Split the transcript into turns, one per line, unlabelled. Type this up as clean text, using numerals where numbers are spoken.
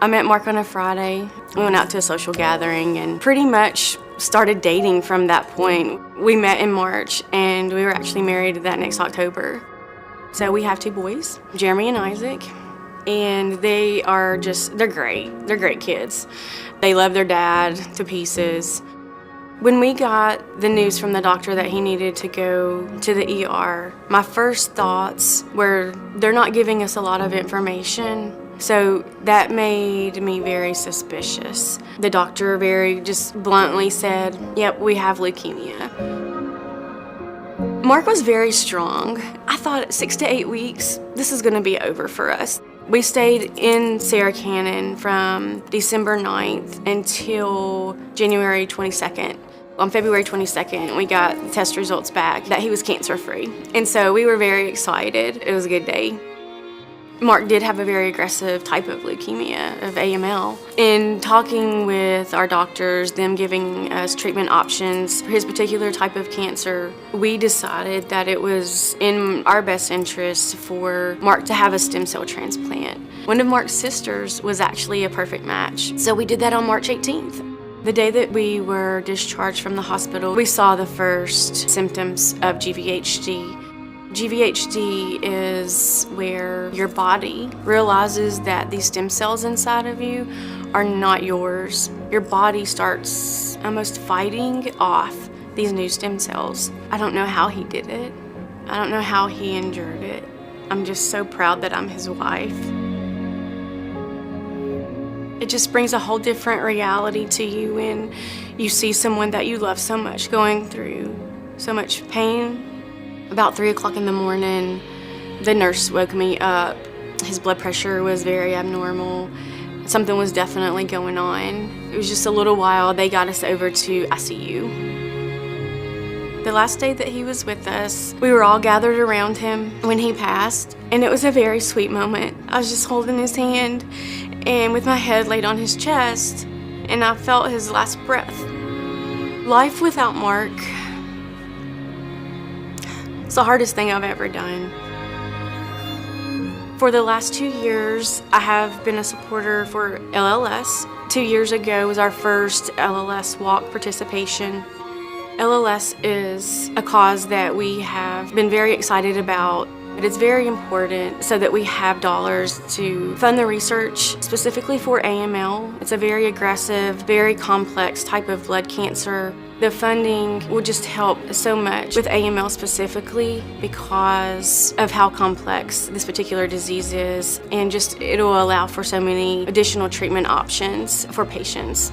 I met Mark on a Friday. We went out to a social gathering and pretty much started dating from that point. We met in March and we were actually married that next October. So we have 2 boys, Jeremy and Isaac, and they're great. They're great kids. They love their dad to pieces. When we got the news from the doctor that he needed to go to the ER, my first thoughts were they're not giving us a lot of information. So that made me very suspicious. The doctor very just bluntly said, "Yep, we have leukemia." Mark was very strong. I thought 6 to 8 weeks, this is gonna be over for us. We stayed in Sarah Cannon from December 9th until January 22nd. On February 22nd, we got the test results back that he was cancer-free. And so we were very excited. It was a good day. Mark did have a very aggressive type of leukemia, of AML. In talking with our doctors, them giving us treatment options for his particular type of cancer, we decided that it was in our best interest for Mark to have a stem cell transplant. One of Mark's sisters was actually a perfect match, so we did that on March 18th. The day that we were discharged from the hospital, we saw the first symptoms of GVHD. GVHD is where your body realizes that these stem cells inside of you are not yours. Your body starts almost fighting off these new stem cells. I don't know how he did it. I don't know how he endured it. I'm just so proud that I'm his wife. It just brings a whole different reality to you when you see someone that you love so much going through so much pain. About 3 o'clock in the morning, the nurse woke me up. His blood pressure was very abnormal. Something was definitely going on. It was just a little while, they got us over to ICU. The last day that he was with us, we were all gathered around him when he passed, and it was a very sweet moment. I was just holding his hand and with my head laid on his chest, and I felt his last breath. Life without Mark, it's the hardest thing I've ever done. For the last 2 years, I have been a supporter for LLS. 2 years ago was our first LLS walk participation. LLS is a cause that we have been very excited about. It's very important so that we have dollars to fund the research specifically for AML. It's a very aggressive, very complex type of blood cancer. The funding will just help so much with AML specifically because of how complex this particular disease is, and just it'll allow for so many additional treatment options for patients.